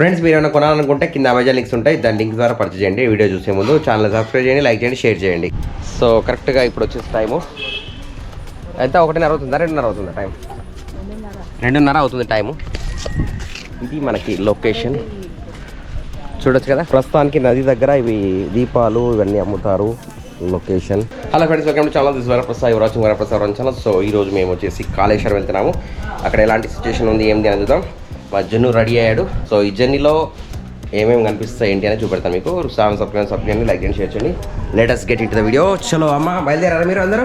Friends మీరు ఏమైనా కొనాలనుకుంటే కింద అమెజాన్ లింక్స్ ఉంటాయి, దాని లింక్ ద్వారా పర్చేజ్ చేయండి. వీడియో చూసే ముందు ఛానల్ సబ్స్క్రైబ్ చేయండి, లైక్ చేయండి, షేర్ చేయండి. సో కరెక్ట్గా ఇప్పుడు వచ్చేసి టైము ఎంత 1:30 అవుతుందా 2:30 అవుతుందా? టైం 2:30 అవుతుంది టైము. ఇది మనకి లొకేషన్ చూడొచ్చు కదా. ప్రస్తుతానికి నది దగ్గర ఇవి దీపాలు ఇవన్నీ అమ్ముతారు. Location. Hello friends, welcome to channel. This Varaprasad watching Varaprasad channel. So ఈరోజు మేము వచ్చేసి కాళేశ్వరం వెళ్తున్నాము. అక్కడ ఎలాంటి సిచ్యువేషన్ ఉంది ఏంటి అని చూద్దాం. మా జన్ను రెడీ అయ్యాడు. సో ఈ జర్నీలో ఏమేమి కనిపిస్తాయి ఏంటి అని చూపెడతాను మీకు. సబ్స్క్రైబ్ లైక్ చేయండి, షేర్ చేయండి. Let us get into the video. చలో అమ్మ, బయలుదేరారా మీరు అందరూ?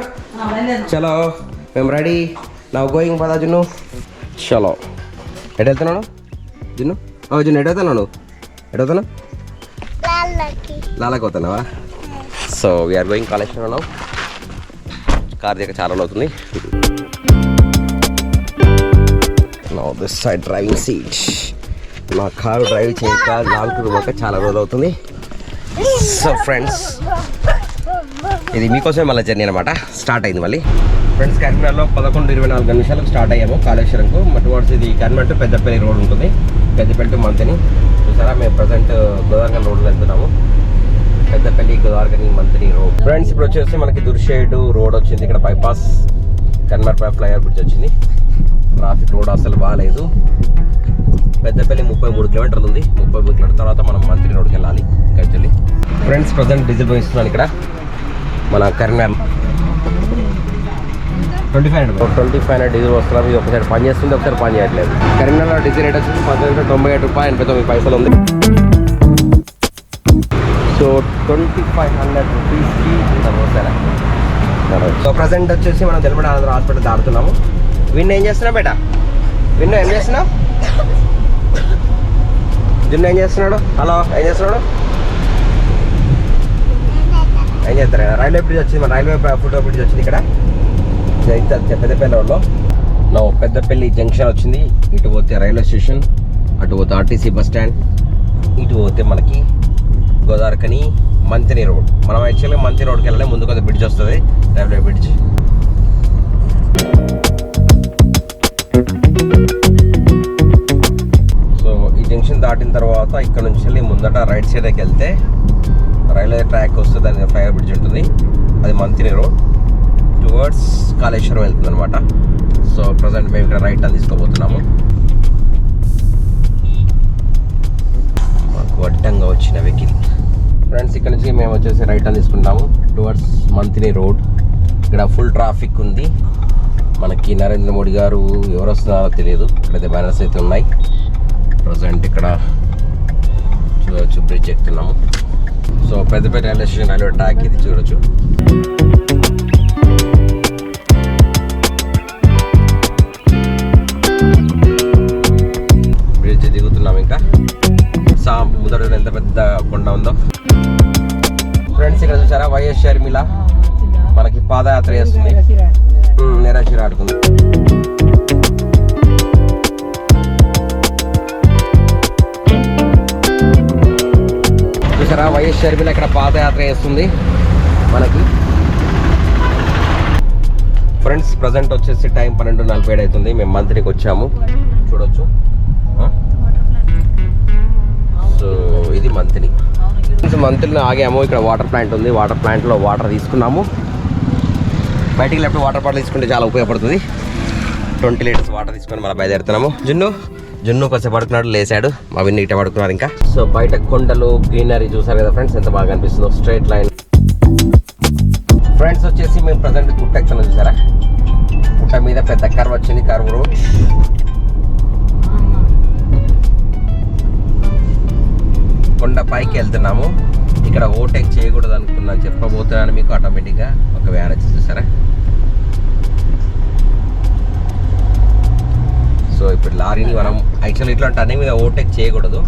చలో మేము రెడీ నవ్ గోయింగ్ పదా జున్ను. చలో ఎటు వెళ్తున్నాను జున్ను? జున్ను ఎటు వెళ్తున్నాను? ఎటు వెళ్తున్నా? లాలకి పోతున్నావా? So we're going Kaleshwaram. Car దగ్గర చాలా అవుతుంది. Now this side driving seat. నా కారు డ్రైవ్ చేయక లాగుతున్న చాలా రోజులు అవుతుంది. సో ఫ్రెండ్స్, ఇది మీకోసమే మళ్ళీ జర్నీ అనమాట. స్టార్ట్ అయింది మళ్ళీ. ఫ్రెండ్స్, కరీంనగర్లో 11:24 స్టార్ట్ అయ్యాము కాళేశ్వరంకు. టువర్డ్స్ ఇది కరీంనగర్ టు పెద్దపల్లి రోడ్ ఉంటుంది. పెద్దపల్లి టు మంతిని. చూసారా, మేము ప్రజెంట్ గోదావరి రోడ్లో వెళ్తున్నాము. పెద్దపల్లి గోదావరి మంతిని రోడ్. ఫ్రెండ్స్, ఇప్పుడు వచ్చేసి మనకి దుర్షేడు రోడ్ వచ్చింది. ఇక్కడ బైపాస్ కరీంనగర్ ఫ్లైఓవర్ బ్రిడ్జ్ వచ్చింది. ట్రాఫిక్ రోడ్ అసలు బాగాలేదు. పెద్దపల్లి 33 కిలోమీటర్లు ఉంది. 33 కిలోమీటర్ తర్వాత మనం మంత్రి రోడ్కి వెళ్ళాలి యాక్చువల్లీ. ఫ్రెండ్స్, ప్రజెంట్ డీజిల్ పోయిస్తున్నాను ఇక్కడ మన కరీంనగర్. 2500 డీజిల్ వస్తున్నారు. ఇది ఒకసారి పని చేస్తుంది, ఒకసారి పని చేయట్లేదు. కరీంనగర్ డీజిల్ రేట్ వచ్చేసి 97 రూపాయలు 89 ఉంది. సో 2500 రూపీస్కి ఇంత పోసారా. సో ప్రజెంట్ వచ్చేసి మనం తెలంగాణ ఆంధ్ర హాస్పిటల్ దాడుతున్నాము. విన్ను ఏం చేస్తున్నావు బేటా? విన్ను ఏం చేస్తున్నావు? జున్ను ఏం చేస్తున్నాడు? హలో, ఏం చేస్తున్నాడు? ఏం చేస్తారు? రైల్వే బ్రిడ్జ్ వచ్చింది, మన రైల్వే ఫుట్ బ్రిడ్జ్ వచ్చింది ఇక్కడ పెద్దపల్లి రోడ్లో. నా పెద్దపల్లి జంక్షన్ వచ్చింది. ఇటు పోతే రైల్వే స్టేషన్, అటు పోతే ఆర్టీసీ బస్ స్టాండ్, ఇటు పోతే మనకి గోదావరికని మంతిని రోడ్. మనం యాక్చువల్గా మంతిని రోడ్కి వెళ్ళాలి. ముందు కొద్దిగా బ్రిడ్జ్ వస్తుంది, రైల్వే బ్రిడ్జ్. సో ఈ జంక్షన్ దాటిన తర్వాత ఇక్కడ నుంచి వెళ్ళి ముందట రైట్ సైడ్కి వెళ్తే రైల్వే ట్రాక్ వస్తుంది, దాని ఫ్లైఓవర్ బ్రిడ్జ్ ఉంటుంది. అది మంతిని రోడ్ టువర్డ్స్ కాళేశ్వరం వెళ్తుంది అనమాట. సో ప్రజెంట్ మేము ఇక్కడ రైట్ టర్న్ తీసుకోబోతున్నాము. మాకు అడ్డంగా వచ్చిన వెహికల్. ఫ్రెండ్స్, ఇక్కడ నుంచి మేము వచ్చేసి రైట్ టర్న్ తీసుకుంటాము టువర్డ్స్ మంతిని రోడ్. ఇక్కడ ఫుల్ ట్రాఫిక్ ఉంది. మనకి నరేంద్ర మోడీ గారు ఎవరు వస్తున్నారో తెలియదు. ఇక్కడైతే బ్యానర్స్ అయితే ఉన్నాయి. ప్రజెంట్ ఇక్కడ చూడవచ్చు, బ్రిడ్జ్ ఎక్కుతున్నాము. So Peddapalli railway station railway track ఇది చూడవచ్చు. బ్రిడ్జ్ దిగుతున్నాము. ఇంకా ముందర ఎంత పెద్ద కొండ ఉందో. ఫ్రెండ్స్, ఇక్కడ చూసారా వైఎస్ షర్మిల మనకి పాదయాత్ర చేస్తుంది. నిరాశ ఆడుకుంది. చూసారా, వైఎస్ షర్మిల ఇక్కడ పాదయాత్ర చేస్తుంది మనకి. ఫ్రెండ్స్, ప్రజెంట్ వచ్చేసి టైం 12:47 అవుతుంది. మేము మంత్రికి వచ్చాము చూడొచ్చు. సో ఇది మంత్ని. మంత్రిని ఆగాము. ఇక్కడ వాటర్ ప్లాంట్ ఉంది. వాటర్ ప్లాంట్లో వాటర్ తీసుకున్నాము. బయటికి లేకపోతే వాటర్ బాటిల్ తీసుకుంటే చాలా ఉపయోగపడుతుంది. 20 లీటర్స్ వాటర్ తీసుకొని మళ్ళీ బయలుదేరుతున్నాము. జున్ను కొంచెం పడుకున్నాడు, లేసాడు. మా విన్ని ఇట పడుకున్నారు ఇంకా. సో బయట కొండలు, గ్రీనరీ చూసారు కదా ఫ్రెండ్స్, ఎంత బాగా అనిపిస్తుందో. Straight line. ఫ్రెండ్స్, వచ్చేసి మేము ప్రజెంట్ గుట్ట ఎక్కుతున్నాం. చూసారా, గుట్ట మీద పెద్ద కర్వ్ వచ్చింది. Curve road. కొండ పైకి వెళ్తున్నాము. ఇక్కడ ఓవర్టేక్ చేయకూడదు అనుకున్నాను, చెప్పబోతున్నాను మీకు. ఆటోమేటిక్గా ఒక వ్యాన్ వచ్చి చూసారా. సో ఇప్పుడు లారీని మనం యాక్చువల్లీ ఇట్లా టర్నింగ్ మీద ఓవర్టేక్ చేయకూడదు.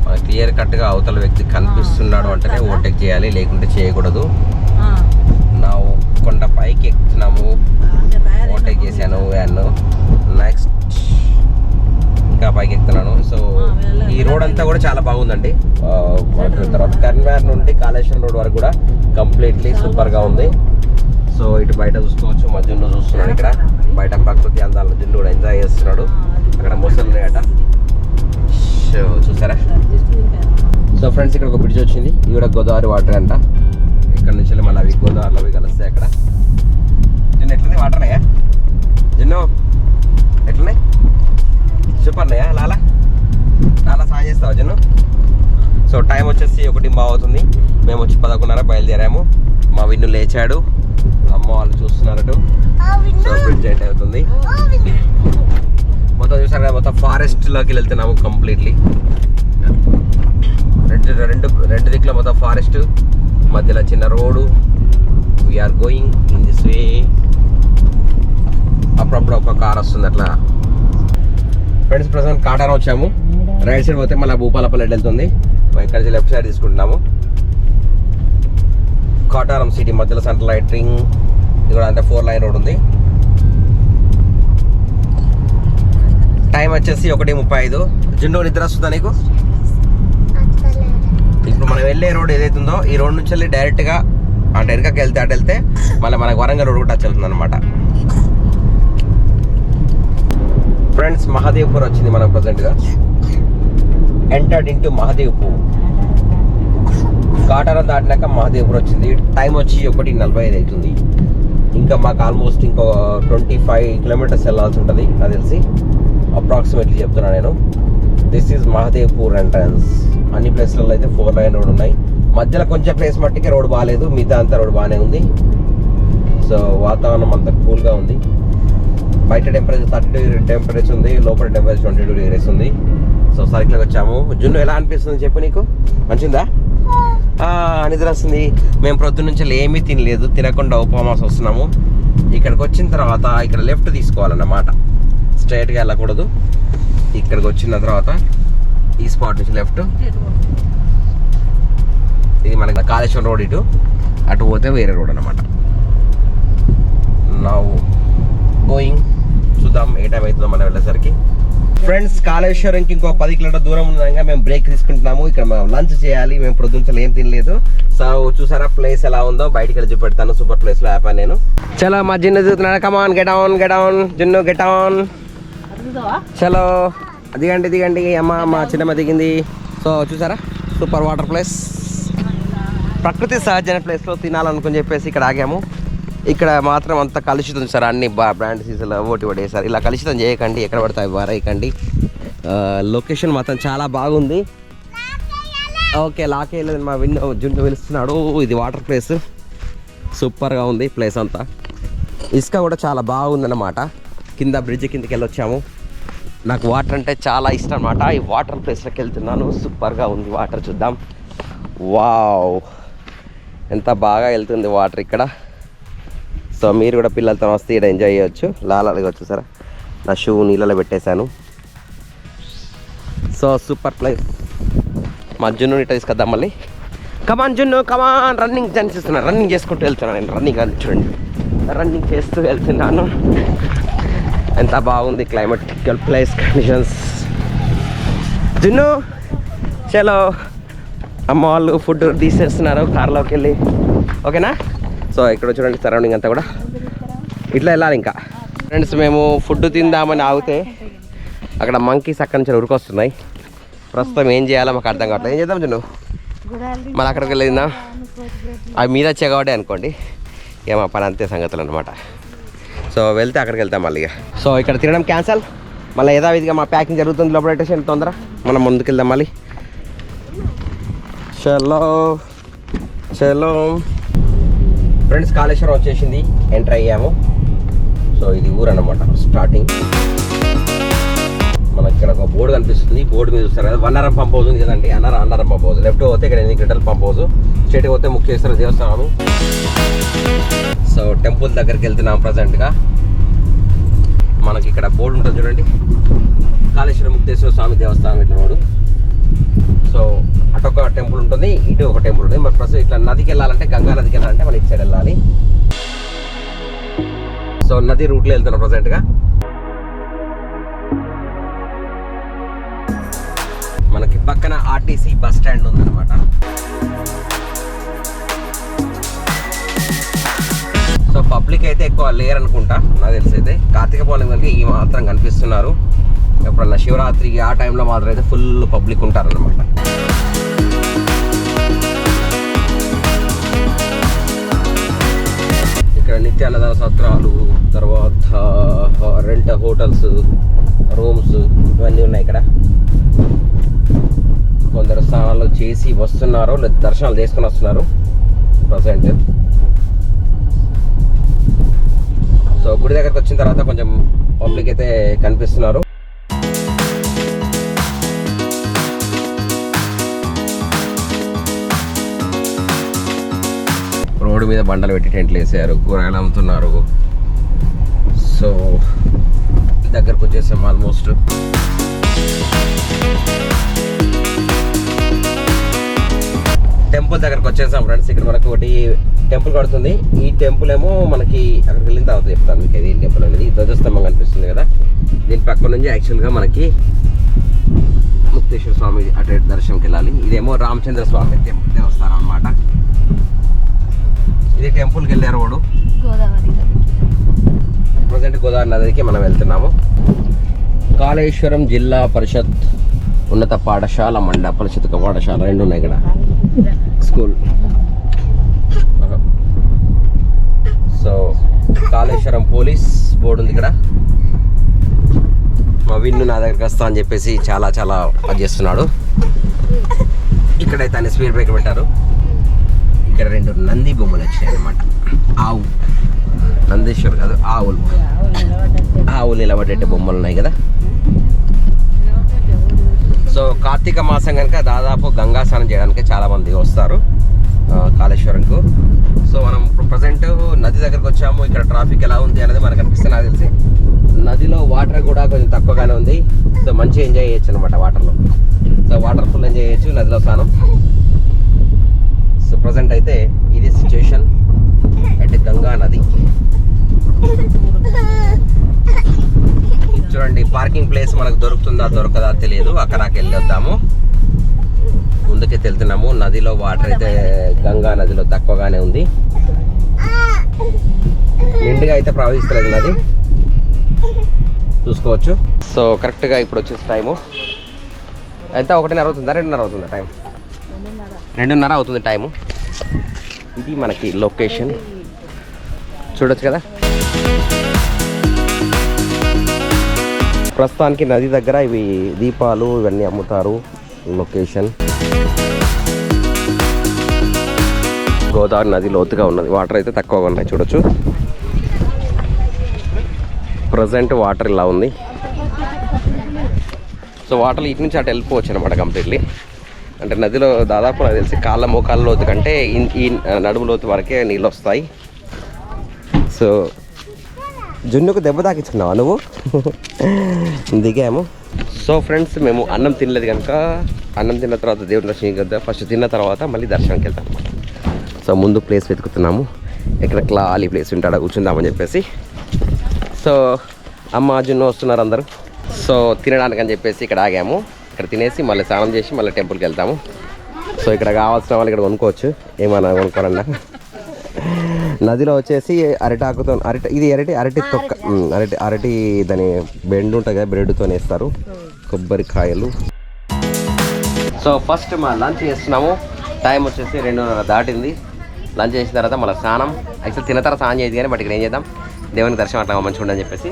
మనకు క్లియర్ కట్గా అవతల వ్యక్తి కనిపిస్తున్నాడు అంటేనే ఓవర్టేక్ చేయాలి, లేకుంటే చేయకూడదు. నా కొండ పైకి ఎక్కుతున్నాము. ఓవర్టేక్ చేశాను వ్యాన్. నెక్స్ట్ ఇంకా పైకి ఎక్కుతున్నాను. సో ఈ రోడ్ అంతా కూడా చాలా బాగుందండి. తర్వాత కరీంనగర్ నుండి కాళేశ్వరం రోడ్ వరకు కూడా కంప్లీట్లీ సూపర్గా ఉంది. సో ఇటు బయట చూసుకోవచ్చు. మా జున్ను చూస్తున్నాడు ఇక్కడ బయట ప్రకృతి అందాలను. జున్ను కూడా ఎంజాయ్ చేస్తున్నాడు. అక్కడ మొసలు ఉన్నాయట. చూసారా. సో ఫ్రెండ్స్ ఇక్కడ ఒక బ్రిడ్జ్ వచ్చింది, ఇది కూడా గోదావరి వాటర్ అంట. ఇక్కడ నుంచి మళ్ళీ అవి గోదావరిలో అవి కలుస్తాయి. అక్కడ జిన్ను ఎట్లున్నాయి వాటర్ అన్నాయా? జిన్ను ఎట్లున్నాయి? సూపర్ అన్నాయా? లాలా సాయం చేస్తావా జిన్ను? సో టైం వచ్చేసి 1:15 అవుతుంది. మేము వచ్చి 11:30 బయలుదేరాము. మా విన్ను లేచాడు, అమ్మ వాళ్ళు చూస్తున్నారట. సో బ్రిడ్జ్ ఎండ్ అవుతుంది. మొత్తం చూసారు కదా, మొత్తం ఫారెస్ట్లోకి వెళ్తున్నాము కంప్లీట్లీ. రెండు దిక్కులో మొత్తం ఫారెస్ట్, మధ్యలో చిన్న road. We're going in this way. అప్పుడప్పుడు ఒక కార్ వస్తుంది అట్లా. ఫ్రెండ్స్ ప్రజెంట్ కాటారం వచ్చాము. రైట్ సైడ్ పోతే మళ్ళీ భూపాలపల్లి వెళ్తుంది. ఇక్కడ నుంచి లెఫ్ట్ సైడ్ తీసుకుంటున్నాము. కాటారం సిటీ మధ్యలో సెంట్రల్ లైటింగ్, ఇది కూడా అంటే 4 లైన్ రోడ్ ఉంది. టైం వచ్చేసి 1:35. జిండో నిద్ర వస్తుందా నీకు? ఇప్పుడు మనం వెళ్ళే రోడ్ ఏదైతుందో ఈ రోడ్ నుంచి వెళ్ళి డైరెక్ట్గా అంటే వెనకకి వెళ్తే అటు వెళ్తే మళ్ళీ మనకు వరంగల్ రోడ్ కూడా టచ్ అవుతుంది అనమాట. ఫ్రెండ్స్ మహాదేవ్పూర్ వచ్చింది మనం ప్రజెంట్గా. Entered into Mahadevpur. కాటారం దాటినాక మహాదేవ్పూర్ వచ్చింది. టైం వచ్చి 1:45 అవుతుంది. ఇంకా మాకు ఆల్మోస్ట్ ఇంకో 25 కిలోమీటర్స్ వెళ్ళాల్సి ఉంటుంది నాకు తెలిసి, అప్రాక్సిమేట్లీ చెప్తున్నా నేను. This is Mahadevpur entrance. అన్ని ప్లేస్లలో అయితే 4 లైన్ రోడ్ ఉన్నాయి. మధ్యలో కొంచెం ప్లేస్ మట్టికి రోడ్ బాగాలేదు, మిగతా అంతా రోడ్ బాగానే ఉంది. సో వాతావరణం అంతా కూల్గా ఉంది. బయట టెంపరేచర్ 30 టెంపరేచర్ ఉంది, లోపల టెంపరేచర్ 22 ఉంది. సో సర్కిల్కి వచ్చాము. జున్ను ఎలా అనిపిస్తుంది చెప్పు నీకు? మంచిదా? నిద్ర వస్తుంది. మేము ప్రొద్దున నుంచి ఏమీ తినలేదు, తినకుండా ఉపవాసం వస్తున్నాము. ఇక్కడికి వచ్చిన తర్వాత ఇక్కడ లెఫ్ట్ తీసుకోవాలన్నమాట, స్ట్రైట్గా వెళ్ళకూడదు. ఇక్కడికి వచ్చిన తర్వాత ఈ స్పాట్ నుంచి లెఫ్ట్. ఇది మనకి కాళేశ్వరం రోడ్, ఇటు అటు పోతే వేరే రోడ్ అన్నమాట. నౌ గోయింగ్, చూద్దాం ఏ టైం అవుతుందో మనం వెళ్ళేసరికి. ఫ్రెండ్స్ కాళేశ్వరంకి ఇంకో 10 కిలోమీటర్ దూరం ఉండగా మేము బ్రేక్ తీసుకుంటున్నాము. ఇక్కడ మేము లంచ్ చేయాలి. మేము ప్రొద్దున ఏం తినలేదు. సో చూసారా ప్లేస్ ఎలా ఉందో, బయటికి వెళ్ళి చూపెడతాను. సూపర్ ప్లేస్ లో ఆపాను నేను. చలో మా జిన్ను చూస్తున్నాడు. Come on get on gin get on. చలో దిగండి. అమ్మ మా చిన్నమ్మ దిగింది. సో చూసారా సూపర్ వాటర్ ప్లేస్, ప్రకృతి సహజమైన ప్లేస్లో తినాలనుకుని చెప్పేసి ఇక్కడ ఆగాము. ఇక్కడ మాత్రం అంత కలుషితం సార్, అన్ని బ్రాండ్ సీజన్లో ఓటి వేసారు. ఇలా కలుషితం చేయకండి, ఎక్కడ పడతాయి వారేయకండి. లొకేషన్ మాత్రం చాలా బాగుంది. ఓకే లాక్ వేయలేదు, మా జున్ను పిలుస్తున్నాడు. ఇది వాటర్ ప్లేస్ సూపర్గా ఉంది ప్లేస్ అంతా. ఇసుక కూడా చాలా బాగుందన్నమాట. కింద బ్రిడ్జ్ కిందకి వెళ్ళొచ్చాము. నాకు వాటర్ అంటే చాలా ఇష్టం అన్నమాట. ఈ వాటర్ ప్లేస్లోకి వెళ్తున్నాను. సూపర్గా ఉంది వాటర్, చూద్దాం. వావ్ ఎంత బాగా వెళ్తుంది వాటర్ ఇక్కడ. సో మీరు కూడా పిల్లలతో వస్తే ఇక్కడ ఎంజాయ్ చేయొచ్చు. లాలగా వచ్చేసారా, నా షూ నీళ్ళలో పెట్టేశాను. So super place. మా జున్ను ఇట్లా తీసుకొద్దాం మళ్ళీ. కమాన్ జున్ను కమాన్. రన్నింగ్ చేస్తున్నాను, రన్నింగ్ చేసుకుంటూ వెళ్తున్నాను నేను. రన్నింగ్ అని చూడండి, రన్నింగ్ చేస్తూ వెళ్తున్నాను. ఎంత బాగుంది క్లైమేటికల్ ప్లేస్ కండిషన్స్. జున్ను చలో, అమ్మ వాళ్ళు ఫుడ్ తీసేస్తున్నారు కార్లోకి వెళ్ళి. ఓకేనా? సో ఇక్కడ చూడండి సరౌండింగ్ అంతా కూడా ఇట్లా వెళ్ళాలి. ఇంకా ఫ్రెండ్స్ మేము ఫుడ్ తిందామని ఆగితే అక్కడ మంకీస్ అక్కడి నుంచి ఉరికొస్తున్నాయి. ప్రస్తుతం ఏం చేయాలో మాకు అర్థం కావట్లేదు. ఏం చేద్దాం జున్ను? మళ్ళీ అక్కడికి వెళ్ళిందా, అవి మీద వచ్చాయి కాబట్టి అనుకోండి. ఏమో పని అంతే సంగతులు అనమాట. సో వెళ్తే అక్కడికి వెళ్తాం మళ్ళీ. సో ఇక్కడ తినడం క్యాన్సల్. మళ్ళీ యథావిధిగా మా ప్యాకింగ్ జరుగుతుంది లోపల పెట్టేసి తొందర మనం ముందుకు వెళ్దాం మళ్ళీ. చలో ఫ్రెండ్స్ కాళేశ్వరం వచ్చేసింది, ఎంటర్ అయ్యాము. సో ఇది ఊరు అన్నమాట స్టార్టింగ్. మనకి ఇక్కడ ఒక బోర్డు కనిపిస్తుంది. బోర్డు మీద చూస్తారు కదా, వన్నారం పంప్ హౌస్ ఉంది కదండి. Annaram pump house. లెఫ్ట్ పోతే ఇక్కడ 8 గంటల పంప్ హౌస్, స్ట్రైట్ పోతే ముఖ్యేశ్వర దేవస్థానం. సో టెంపుల్ దగ్గరికి వెళ్తున్నాం ప్రజెంట్గా. మనకి ఇక్కడ బోర్డు ఉంటుంది చూడండి, కాళేశ్వరం ముక్తేశ్వర స్వామి దేవస్థానం ఇట్లా రోడ్డు. సో అటొక టెంపుల్ ఉంటుంది, ఇటు ఒక టెంపుల్ ఉంటుంది. మరి ప్రస్తుతం ఇట్లా నదికి వెళ్ళాలంటే, గంగా నదికి వెళ్ళాలంటే మనం ఇటు సైడ్ వెళ్ళాలి. సో నది రూట్లో వెళ్తున్నాం ప్రజెంట్గా. మనకి పక్కన ఆర్టీసీ బస్ స్టాండ్ ఉందన్నమాట. సో పబ్లిక్ అయితే ఎక్కువ లేరు అనుకుంటా నాకు తెలిసి. అయితే కార్తీక పౌర్ణమి ఈ మాత్రం కనిపిస్తున్నారు. ఎప్పుడన్నా శివరాత్రికి ఆ టైంలో మాత్రం అయితే ఫుల్ పబ్లిక్ ఉంటారన్నమాట. ఇక్కడ నిత్య అన్నదాన సత్రాలు, తర్వాత రెంట్ హోటల్స్, రూమ్స్ ఇవన్నీ ఉన్నాయి. ఇక్కడ కొందరు స్నానాలు చేసి వస్తున్నారు, లేదా దర్శనాలు చేసుకుని వస్తున్నారు ప్రజెంట్. సో గుడి దగ్గరకు వచ్చిన తర్వాత కొంచెం పబ్లిక్ అయితే కనిపిస్తున్నారు. రోడ్డు మీద బండలు పెట్టి టెంట్లు వేసారు, కూరగాయలు అమ్ముతున్నారు. సో దగ్గరకు వచ్చేసాం ఆల్మోస్ట్. టెంపుల్ దగ్గరకు వచ్చేసాం ఫ్రెండ్స్. ఇక్కడ మనకు ఒకటి టెంపుల్ కడుతుంది. ఈ టెంపుల్ ఏమో మనకి అక్కడికి వెళ్ళిన తర్వాత చెప్తాను మీకు ఇది టెంపుల్ అనేది. ధ్వజస్తంభం కనిపిస్తుంది కదా, దీని పక్క నుంచి యాక్చువల్గా మనకి ముక్తేశ్వర స్వామి అటు దర్శనంకి వెళ్ళాలి. ఇదేమో రామచంద్ర స్వామి దేవస్థానం అన్నమాట. ఇది టెంపుల్కి వెళ్ళే రోడ్డు. ప్రజెంట్ గోదావరి నదికి మనం వెళ్తున్నాము. కాళేశ్వరం జిల్లా పరిషత్ ఉన్నత పాఠశాల, పరిషత్ పాఠశాల రెండు ఉన్నాయి ఇక్కడ, school. So Kaleshwaram police board ఉంది ఇక్కడ. మా విన్ను నా దగ్గరికి వస్తా అని చెప్పేసి చాలా అది చేస్తున్నాడు. ఇక్కడైతే అన్ని స్పీడ్ బ్రేక్ పెట్టారు. ఇక్కడ రెండు నంది బొమ్మలు వచ్చినాయి అన్నమాట. ఆవు నందీశ్వర్ కాదు, ఆవులు నిలబడేట బొమ్మలు ఉన్నాయి కదా. సో కార్తీక మాసం కనుక దాదాపు గంగా స్నానం చేయడానికి చాలామంది వస్తారు కాళేశ్వరంకు. సో మనం ప్రజెంట్ నది దగ్గరకు వచ్చాము. ఇక్కడ ట్రాఫిక్ ఎలా ఉంది అనేది మనకు అనిపిస్తుంది. నాకు తెలిసి నదిలో వాటర్ కూడా కొంచెం తక్కువగానే ఉంది. సో మంచిగా ఎంజాయ్ చేయొచ్చు అనమాట వాటర్లో. సో వాటర్ ఫుల్ ఎంజాయ్ చేయొచ్చు నదిలో స్నానం. సో ప్రజెంట్ అయితే ఇది సిచ్యువేషన్ అంటే గంగా నది. చూడండి పార్కింగ్ ప్లేస్ మనకు దొరుకుతుందా దొరకదా తెలియదు. అక్కడికి వెళ్ళొద్దాము. ముందుకే వెళ్తున్నాము. నదిలో వాటర్ అయితే గంగా నదిలో తక్కువగానే ఉంది, నిండుగా అయితే ప్రవహిస్తలేదు నది, చూసుకోవచ్చు. సో కరెక్ట్గా ఇప్పుడు వచ్చేసి టైము ఎంత 1:30 అవుతుందా 2:30 అవుతుందా? టైం 2:30 అవుతుంది టైము. ఇది మనకి లొకేషన్ చూడొచ్చు కదా. ప్రస్తుతానికి నది దగ్గర ఇవి దీపాలు ఇవన్నీ అమ్ముతారు. లొకేషన్ గోదావరి నది లోతుగా ఉన్నది, వాటర్ అయితే తక్కువగా ఉన్నాయి చూడొచ్చు. ప్రజెంట్ వాటర్ ఇలా ఉంది. సో వాటర్ ఇటు నుంచి అటు వెళ్ళిపోవచ్చు అనమాట కంప్లీట్లీ. అంటే నదిలో దాదాపు నాకు తెలిసి కాళ్ళ మోకాళ్ళ లోతు కంటే ఈ నడుము లోతు వరకే నీళ్ళు వస్తాయి. సో జున్నుకు దెబ్బ తాకించుకున్నావా నువ్వు? దిగాము. సో ఫ్రెండ్స్ మేము అన్నం తినలేదు కనుక అన్నం తిన్న తర్వాత దేవుడి దర్శనం కదా, ఫస్ట్ తిన్న తర్వాత మళ్ళీ దర్శనానికి వెళ్తాం అనమాట. సో ముందు ప్లేస్ వెతుకుతున్నాము, ఎక్కడ ఖాళీ ప్లేస్ ఉంటాడో కూర్చుందామని చెప్పేసి. సో అమ్మ జున్ను వస్తున్నారు అందరూ. సో తినడానికి అని చెప్పేసి ఇక్కడ ఆగాము. ఇక్కడ తినేసి మళ్ళీ స్నానం చేసి మళ్ళీ టెంపుల్కి వెళ్తాము. సో ఇక్కడ కావాల్సిన వాళ్ళు ఇక్కడ కొనుక్కోవచ్చు, ఏమన్నా కొనుక్కోరన్నా. నదిలో వచ్చేసి అరటాకుతో ఇది అరటి తొక్క, అరటి దాని బెండు ఉంటుంది కదా, బ్రెడ్తో వేస్తారు, కొబ్బరికాయలు. సో ఫస్ట్ మా లంచ్ చేస్తున్నాము. టైం వచ్చేసి 2:30 దాటింది. లంచ్ చేసిన తర్వాత మళ్ళీ స్నానం. యాక్చువల్ తిన్న తర్వాత స్నానం చేయదు కానీ బట్ ఇక్కడ ఏం చేద్దాం, దేవుని దర్శనం అట్లా మంచిగా ఉండని చెప్పేసి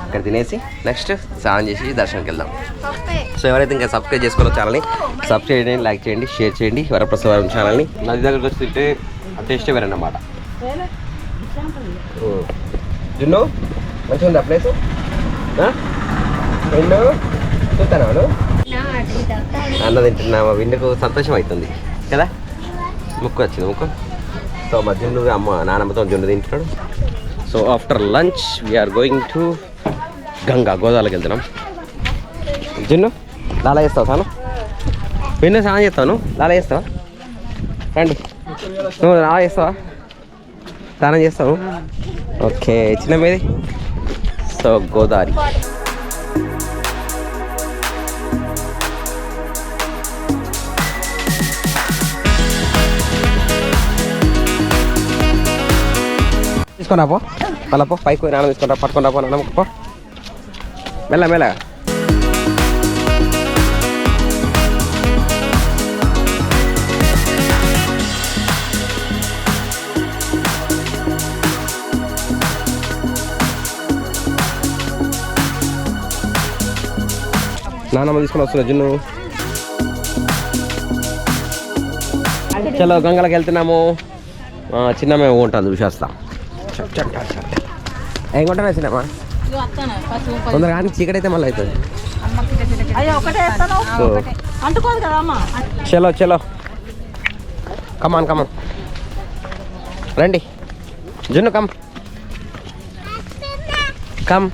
ఇక్కడ తినేసి నెక్స్ట్ స్నానం చేసి దర్శనంకి వెళ్దాం. సో ఎవరైతే ఇంకా సబ్స్క్రైబ్ చేసుకోవాలో ఛానల్ని సబ్స్క్రైబ్ చేయండి, లైక్ చేయండి, షేర్ చేయండి. వరప్రసాద్ ఛానల్ని నది దగ్గరకు వచ్చి తింటే టేస్టే వేరే అన్నమాట. జున్ను మంచిగా ఉందా ప్లేస్? విన్ను చూస్తాను అన్న తింటున్నా. మా విన్నుకు సంతోషం అవుతుంది కదా, ముక్కు వచ్చింది ముక్కు. సో మా జున్ను అమ్మ నానమ్మతో జున్ను తింటున్నాడు. So after lunch we're going to గోదావరికి వెళ్తున్నాం. జున్ను లాలా చేస్తావు తాను? విన్ను స్నానం చేస్తాను, లాలా చేస్తావా? రండి, నువ్వు లాలా చేస్తావా? స్నానం చేస్తావు? ఓకే చిన్న మీది. సో గోదావరి తీసుకున్నా పో, మళ్ళా పో పైకి పోయి నాన్న తీసుకుంటా, పట్టుకున్నా పో నాన్న పో మెల్ల మెల్ల. నాన్నమ్మ తీసుకొని వస్తున్నా జున్ను. చలో గంగలకి వెళ్తున్నాము. చిన్న మేము ఉంటాం చూసేస్తాం. ఏం కొంటారా చిన్నమ్మా? తొందరగా కానీ చీకటి అయితే మళ్ళీ అవుతుంది. చలో చలో కమాన్ కమాన్ రండి జున్ను కమ్ కమ్.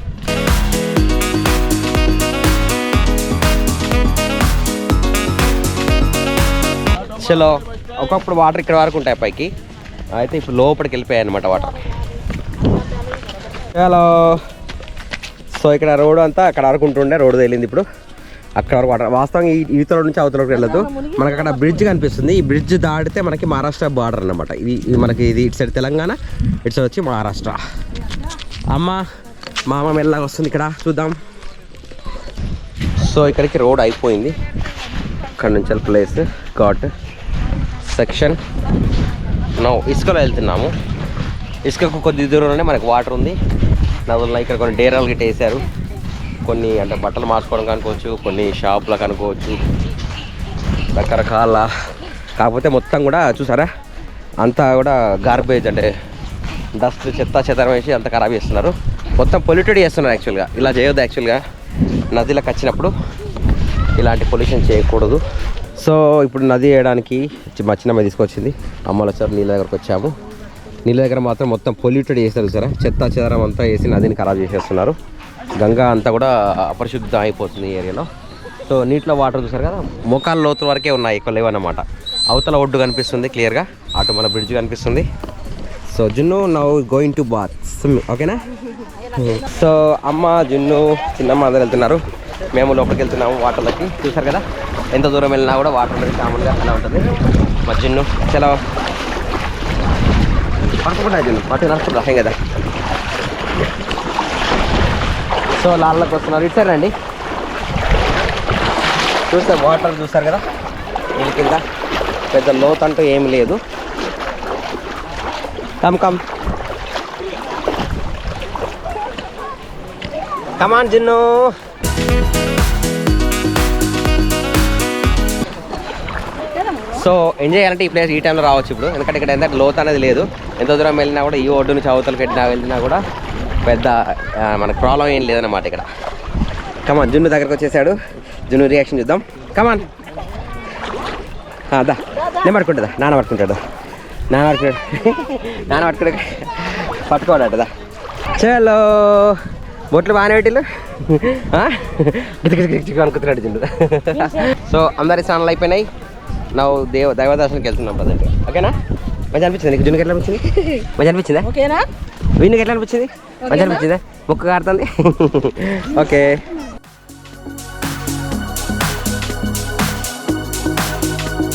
చలో ఒకప్పుడు వాటర్ ఇక్కడ వరకు ఉంటాయి పైకి, అయితే ఇప్పుడు లోపలికి వెళ్ళిపోయాయి అన్నమాట వాటర్. చలో సో ఇక్కడ రోడ్ అంతా అక్కడ వరకు ఉంటుండే, రోడ్డు తేలింది ఇప్పుడు అక్కడ వరకు వాటర్. వాస్తవంగా ఈ ఇవతల నుంచి అవతలకి వెళ్ళదు. మనకు అక్కడ బ్రిడ్జ్ కనిపిస్తుంది, ఈ బ్రిడ్జ్ దాటితే మనకి మహారాష్ట్ర బార్డర్ అన్నమాట. ఇది మనకి ఇది ఇటు సైడ్ తెలంగాణ, ఇటు సైడ్ వచ్చి మహారాష్ట్ర. అమ్మ మా అమ్మ మెల్లగా వస్తుంది ఇక్కడ, చూద్దాం. సో ఇక్కడికి రోడ్ అయిపోయింది, ఇక్కడ నుంచి ప్లేస్ ఘాట్ సెక్షన్. ఇసుకలో వెళ్తున్నాము. ఇసుకకు కొద్ది దూరంలోనే మనకు వాటర్ ఉంది, నదుల్లో. ఇక్కడ కొన్ని డేరాలు గిట్ట వేసారు, కొన్ని అంటే బట్టలు మార్చుకోవడం అనుకోవచ్చు, కొన్ని షాపులకు అనుకోవచ్చు, రకరకాల. కాకపోతే మొత్తం కూడా చూసారా అంతా కూడా గార్బేజ్ అంటే డస్ట్, చెత్త చెదరం వేసి అంత ఖరాబ్ చేస్తున్నారు, మొత్తం పొల్యూటెడ్ చేస్తున్నారు. యాక్చువల్గా ఇలా చేయొద్దు. యాక్చువల్గా నదిలోకి వచ్చినప్పుడు ఇలాంటి పొల్యూషన్ చేయకూడదు. సో ఇప్పుడు నది వేయడానికి మా చిన్నమ్మ తీసుకొచ్చింది. అమ్మల సార్ నీళ్ళ దగ్గరకు వచ్చాము. నీళ్ళ దగ్గర మాత్రం మొత్తం పొల్యూటెడ్ చేస్తారు సార్, చెత్త చెదరం అంతా వేసి నదిని ఖరాబ్ చేసేస్తున్నారు. గంగా అంతా కూడా అపరిశుద్ధం అయిపోతుంది ఈ ఏరియాలో. సో నీటిలో వాటర్ చూసారు కదా, మోకాళ్ళ లోతు వరకే ఉన్నాయి, ఎక్కువ లేవన్నమాట. అవతల ఒడ్డు కనిపిస్తుంది క్లియర్గా, అటు మన బ్రిడ్జ్ కనిపిస్తుంది. సో జున్ను now going to bath swimming, ఓకేనా? సో అమ్మ జున్ను చిన్నమ్మ అందరు వెళ్తున్నారు, మేము లోపలికి వెళ్తున్నాము వాటర్లకి. చూసారు కదా ఎంత దూరం వెళ్ళినా కూడా వాటర్ అనేది కామన్గా అలా ఉంటుంది. మా జున్ను చాలా పడుకుంటా జున్ను పట్టు నడుచుకుంటా ఏం కదా. సో లాళ్ళకి వస్తున్నారు, ఇటు సైడ్ రండి. చూస్తే వాటర్ చూస్తారు కదా నీళ్ళ కింద, పెద్ద లోతు అంటూ ఏమి లేదు. Come come come on gin. So enjoy చేయాలంటే ఈ ప్లేస్ ఈ టైంలో రావచ్చు ఇప్పుడు, ఎందుకంటే ఇక్కడ ఎంత లోతు అనేది లేదు. ఎంత దూరం వెళ్ళినా కూడా ఈ ఒడ్డు నుంచి అవతలకి వెళ్ళినా కూడా పెద్ద మనకు ప్రాబ్లం ఏం లేదన్నమాట ఇక్కడ. కమాన్ జున్ను దగ్గరకు వచ్చేసాడు, జున్ను రియాక్షన్ చూద్దాం. కమాన్ దా, నేను పట్టుకుంటుందా, నాన్న పట్టుకుంటాడు, నాన్న పట్టుకోవాలదా. చలో బొట్లు బాగానే పెట్టిల్లు అనుకుంటున్నాడు జున్ను. సో అందరి స్నానాలు అయిపోయినాయి, నా దైవదర్శనకి వెళ్తున్నాం ప్రజెంట్, ఓకేనా? మంచి అనిపించింది నీకు జున్నుకి? ఎట్లా అనిపించింది? మంచి అనిపించిందా? ఓకేనా? వీళ్ళకి ఎట్లా అనిపించింది? మంచి అనిపించిందా? ముక్కు కారుతుంది. ఓకే.